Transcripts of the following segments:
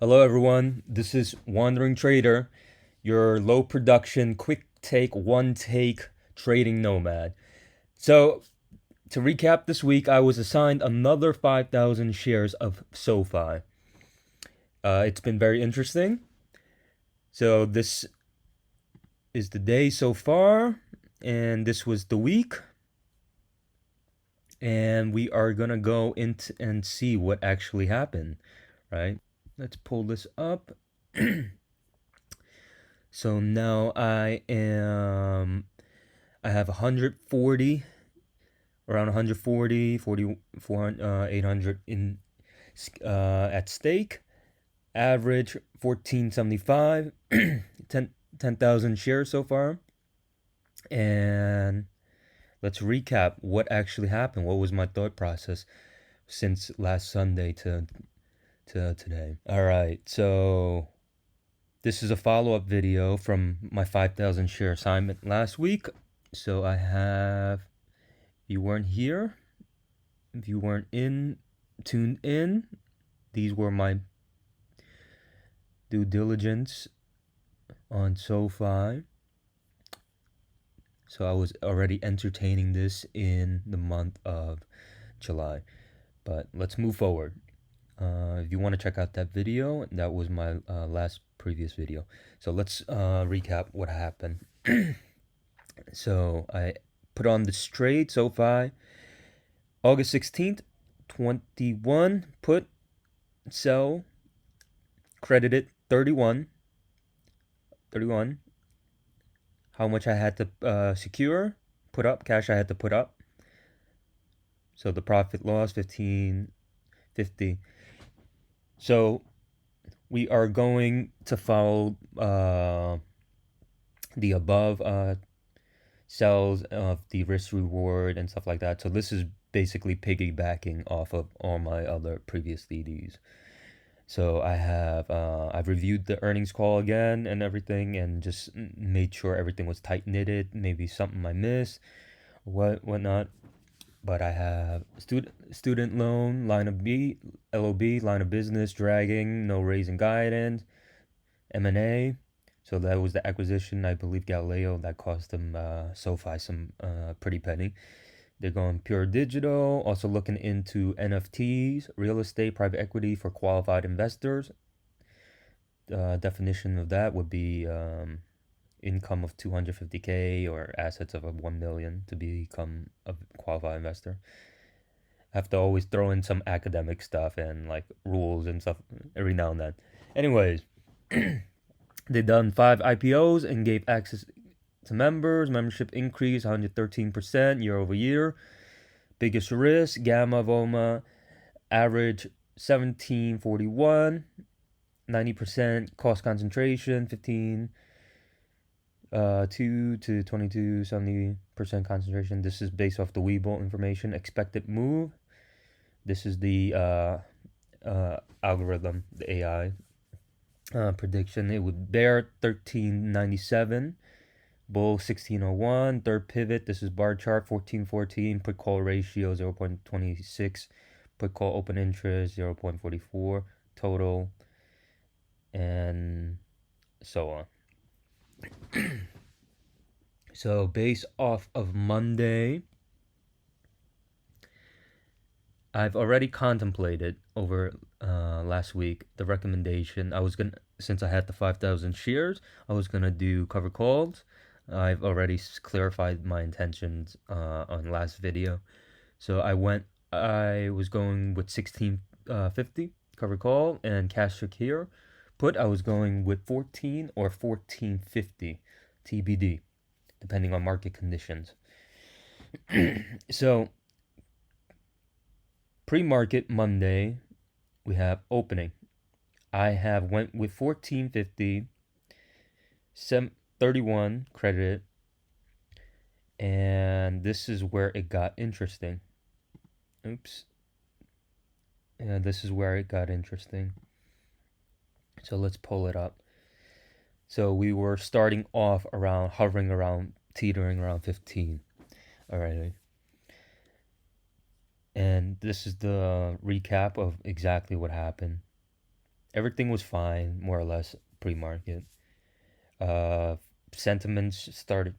Hello everyone, this is Wandering Trader, your low production, quick take, one take trading nomad. So, to recap this week, I was assigned another 5,000 shares of SOFI. It's been very interesting. So, this is the day so far, and this was the week. And we are gonna go into and see what actually happened, right? Let's pull this up. So now I have 140, around 140, 800 in at stake. Average 1475, 10,000 shares so far. And let's recap what actually happened. What was my thought process since last Sunday to today? All right, so this is a follow-up video from my 5,000 share assignment last week. So if you weren't here, if you weren't tuned in, these were my due diligence on SOFI. So I was already entertaining this in the month of July. But let's move forward. If you want to check out that video, that was my last previous video. So let's recap what happened. So I put on the trade SOFI August 16th, 21, put, sell, credited 31. How much I had to secure, put up, cash I had to put up. So the profit loss 15.50. So we are going to follow the above cells of the risk reward and stuff like that. So this is basically piggybacking off of all my other previous DDs. So I've reviewed the earnings call again and everything, and just made sure everything was tight knitted. Maybe something I missed, whatnot. But I have student loan, line of B, LOB, line of business, dragging, no raising guidance, M&A. So that was the acquisition, I believe, Galileo, that cost them SoFi some pretty penny. They're going pure digital, also looking into NFTs, real estate, private equity for qualified investors. Definition of that would be income of 250K or assets of 1 million to become a qualified investor. I have to always throw in some academic stuff and like rules and stuff every now and then. Anyways, they done 5 IPOs and gave access to members. Membership increased 113% year over year. Biggest risk, Gamma Voma, average 1741, 90% cost concentration, 2 to 22, 70% concentration. This is based off the webull information. Expected move. This is the algorithm, the AI prediction. It would bear 1397. Bull 1601, third pivot. This is bar chart 1414, put call ratio 0.26, put call open interest 0.44, total, and so on. So based off of Monday, I've already contemplated over last week the recommendation. Since I had the 5,000 shares, I was gonna do cover calls. I've already clarified my intentions on last video. So I was going with 1650 cover call and cash secure. Put, I was going with 14 or 1450 TBD, depending on market conditions. So pre-market Monday, we have opening. I have went with 1450, 31 credit, and this is where it got interesting. Oops. Yeah, this is where it got interesting. So let's pull it up. So we were starting off teetering around 15. All right. And this is the recap of exactly what happened. Everything was fine, more or less, pre-market. Uh, Sentiments started.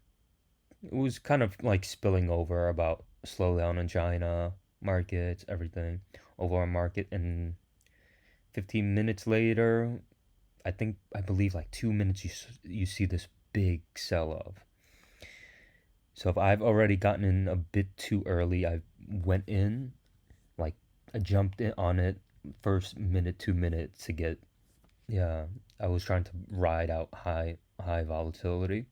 It was kind of like spilling over about slowdown in China markets, everything, overall market, and 15 minutes later, I believe like 2 minutes, you see this big sell off. So if I've already gotten in a bit too early, I went in like I jumped in on it first minute, 2 minutes to get, yeah. I was trying to ride out high volatility.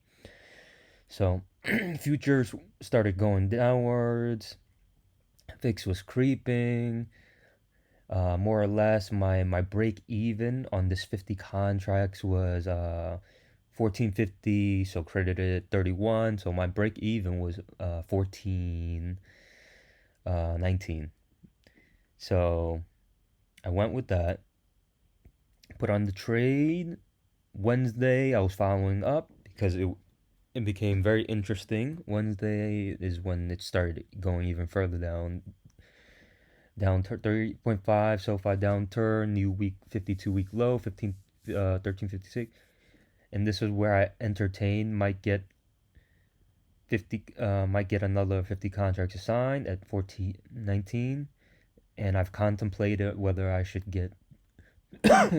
So futures started going downwards. VIX was creeping. More or less, my break even on this 50 contracts was 1450, so credited 31. So my break even was 1419. So I went with that. Put on the trade. Wednesday, I was following up because it became very interesting. Wednesday is when it started going even further down. Down 30.5, SOFI downturn, new week 52-week low, 1356. And this is where I entertain might get another 50 contracts assigned at 1419. And I've contemplated whether I should get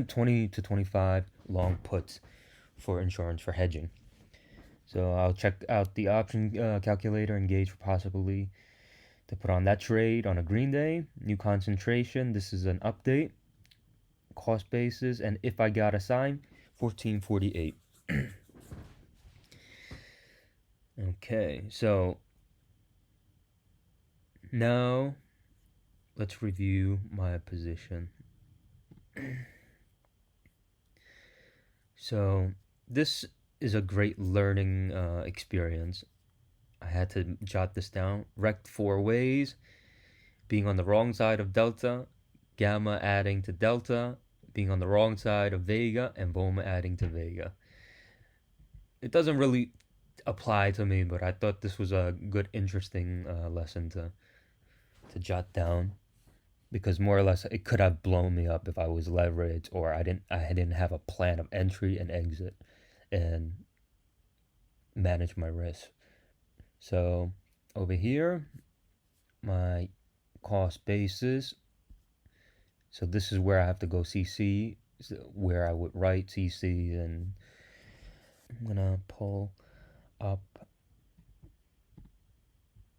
20 to 25 long puts for insurance for hedging. So I'll check out the option calculator and gauge for possibly to put on that trade on a green day. New concentration. This is an update. Cost basis. And if I got assigned, 1448. Okay, so now let's review my position. So this is a great learning experience. I had to jot this down. Wrecked 4 ways. Being on the wrong side of delta, gamma adding to delta, being on the wrong side of vega, and Boma adding to vega. It doesn't really apply to me, but I thought this was a good, interesting lesson to jot down, because more or less it could have blown me up if I was leveraged or I didn't have a plan of entry and exit and manage my risk. So over here, my cost basis. So this is where I have to go CC, where I would write CC, and I'm gonna pull up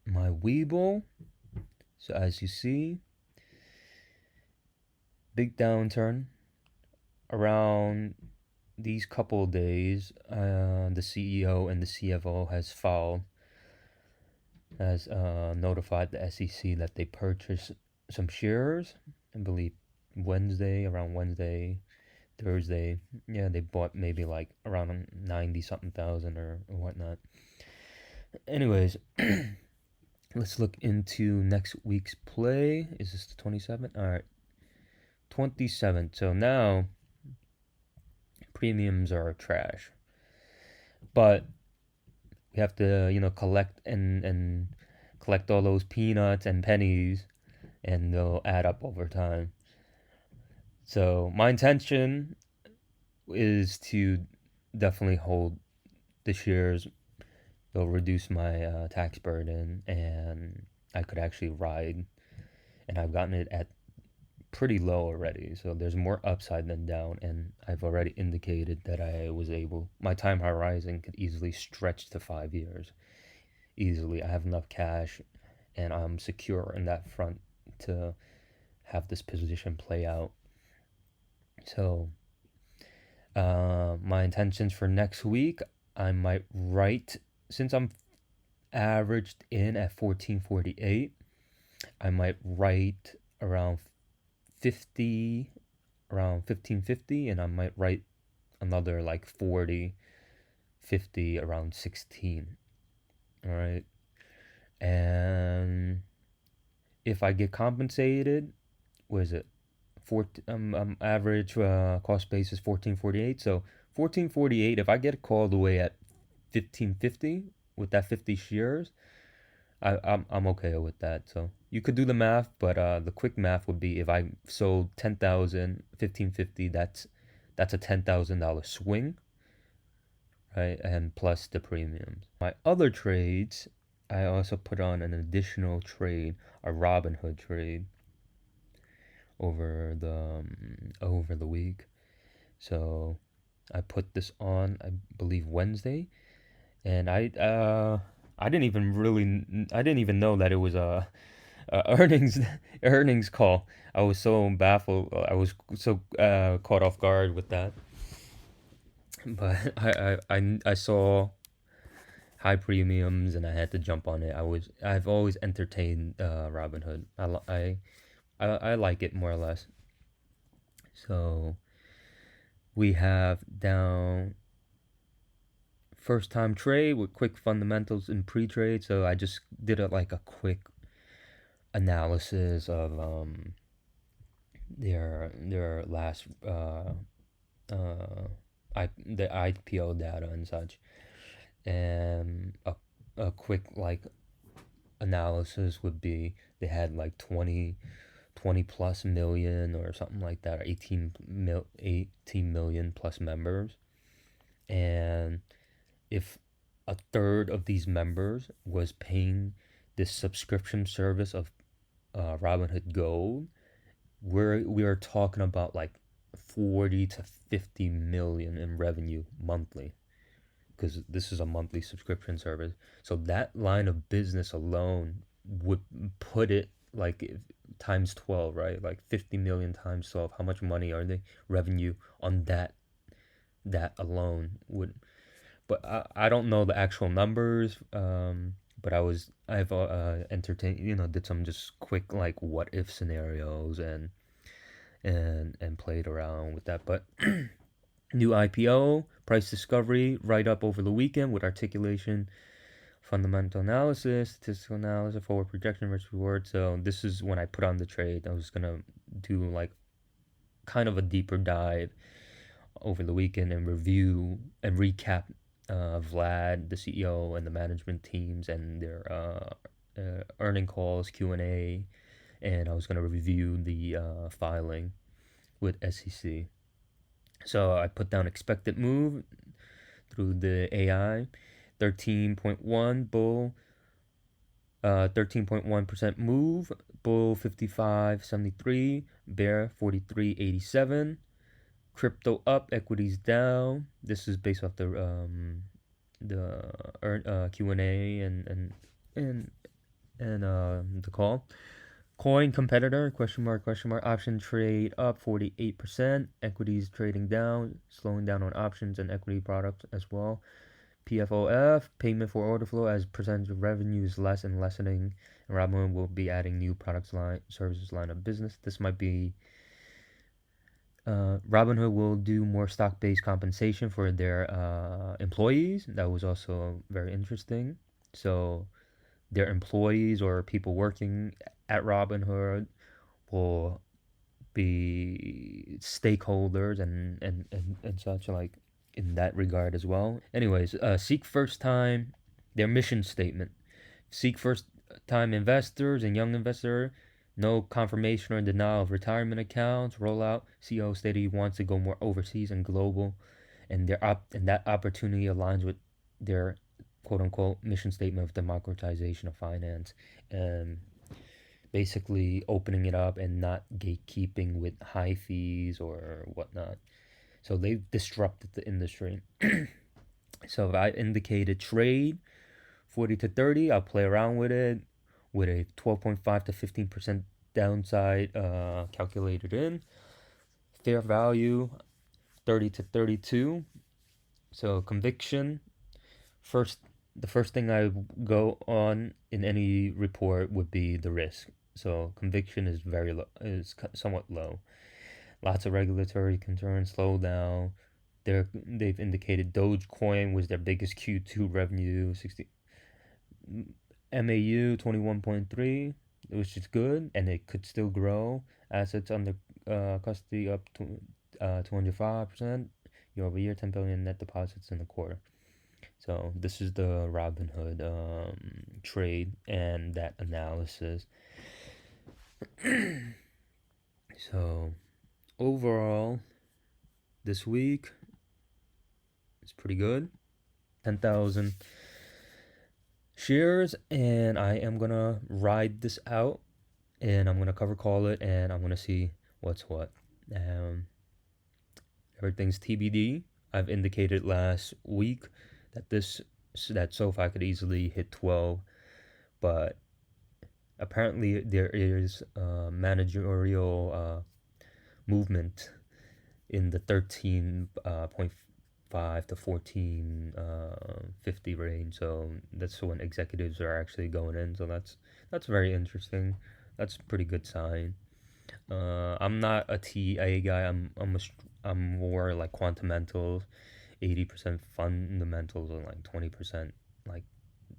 my webull. So as you see, big downturn around these couple of days. The CEO and the CFO has notified the SEC that they purchased some shares. I believe around Wednesday, Thursday. Yeah, they bought maybe like around 90 something thousand or whatnot. Anyways, let's look into next week's play. Is this the 27th? All right, 27th. So now premiums are trash, but we have to collect and collect all those peanuts and pennies, and they'll add up over time. So my intention is to definitely hold the shares. They'll reduce my tax burden, and I could actually ride. And I've gotten it at pretty low already, so there's more upside than down. And I've already indicated that my time horizon could easily stretch to 5 years. Easily, I have enough cash, and I'm secure in that front to have this position play out. So my intentions for next week, I might write, since I'm averaged in at 1448, I might write around 50, around 1550, and I might write another like 40, 50 around 16. All right. And if I get compensated, what is it? Average cost base is 1448. So 1448, if I get called away at 1550 with that 50 shares, I'm okay with that. So you could do the math, but the quick math would be if I sold 10,000, 1550, that's a $10,000 swing, right? And plus the premiums. My other trades, I also put on an additional trade, a Robinhood trade over the week. So I put this on, I believe Wednesday, and I didn't even know that it was a earnings earnings call. I was so baffled. I was so caught off guard with that. But I saw high premiums and I had to jump on it. I've always entertained Robinhood. I like it more or less. So we have down first time trade with quick fundamentals in pre-trade. So I just did a quick analysis of their last the IPO data and such, and a quick like analysis would be they had like 20 plus million or something like that, or 18 million plus members, and if a third of these members was paying this subscription service of Robinhood Gold, we are talking about like 40 to 50 million in revenue monthly, because this is a monthly subscription service. So that line of business alone would put it like times 12, right? Like 50 million times 12. How much money are they revenue on that alone would, but I don't know the actual numbers. But I've entertained, did some just quick like what if scenarios and played around with that. But new IPO, price discovery, write up over the weekend with articulation, fundamental analysis, statistical analysis, forward projection, risk reward. So this is when I put on the trade. I was gonna do like kind of a deeper dive over the weekend and review and recap Vlad, the CEO, and the management teams and their earning calls, Q&A, and I was going to review the filing with SEC. So I put down expected move through the AI, 13.1 bull, 13.1% move, bull 55.73, bear 43.87. Crypto up, equities down. This is based off the Q&A and the call. Coin competitor, question mark, option trade up 48%, equities trading down, slowing down on options and equity products as well. PFOF, payment for order flow as percentage of revenue is less and lessening, and Robinhood will be adding new products line, services line of business. This might be Robinhood will do more stock-based compensation for their employees. That was also very interesting. So their employees or people working at Robinhood will be stakeholders and such, like in that regard as well. Anyways, seek first time, their mission statement. Seek first time investors and young investor. No confirmation or denial of retirement accounts. Rollout. CEO stated he wants to go more overseas and global, and that opportunity aligns with their quote unquote mission statement of democratization of finance, and basically opening it up and not gatekeeping with high fees or whatnot. So they've disrupted the industry. So if I indicated trade 40 to 30, I'll play around with it with a 12.5 to 15% downside calculated in. Fair value 30 to 32. So conviction, the first thing I go on in any report would be the risk. So conviction is very low, is somewhat low. Lots of regulatory concerns, slow down. They've indicated Dogecoin was their biggest Q2 revenue, 60 MAU 21.3, which is good, and it could still grow. Assets under custody up to 205% year over year, 10 billion net deposits in the quarter. So this is the Robinhood trade and that analysis. So overall, this week it's pretty good. 10,000 shares, and I am gonna ride this out, and I'm gonna cover call it, and I'm gonna see what's what. Um, Everything's TBD. I've indicated last week that that SOFI could easily hit 12, but apparently there is managerial movement in the 13.5 to 14.50 range. So that's when executives are actually going in. So that's very interesting. That's a pretty good sign. I'm not a TA guy. I'm more like quantamentals, 80% fundamentals, and like 20% like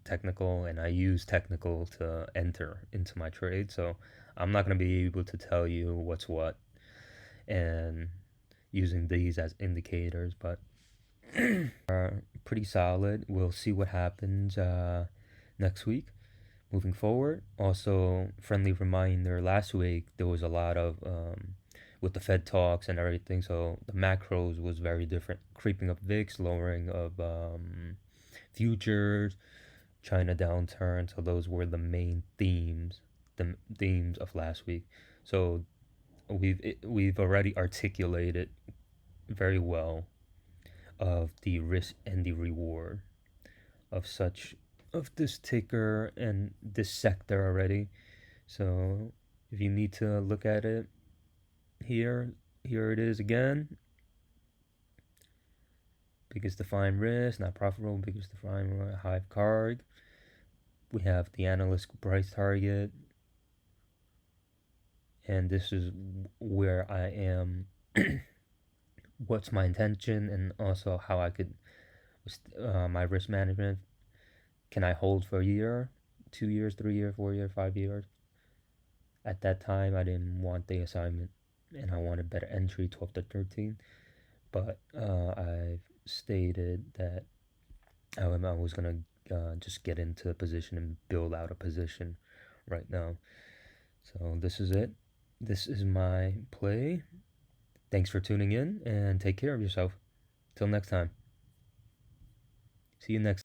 technical. And I use technical to enter into my trade. So I'm not gonna be able to tell you what's what, and using these as indicators, but are pretty solid. We'll see what happens next week moving forward. Also, friendly reminder, last week there was a lot of with the Fed talks and everything, so the macros was very different. Creeping up VIX, lowering of futures, China downturn. So those were the main themes of last week. So we've already articulated very well of the risk and the reward of such of this ticker and this sector already. So if you need to look at it, here it is again. Biggest defined risk, not profitable. Biggest defined Hive card. We have the analyst price target, and this is where I am. What's my intention, and also how I could my risk management. Can I hold for a year, 2 years, 3 years, 4 years, 5 years? At that time, I didn't want the assignment, and I wanted better entry, 12 to 13. But I've stated that I was gonna just get into a position and build out a position right now. So this is it. This is my play. Thanks for tuning in, and take care of yourself. Till next time. See you next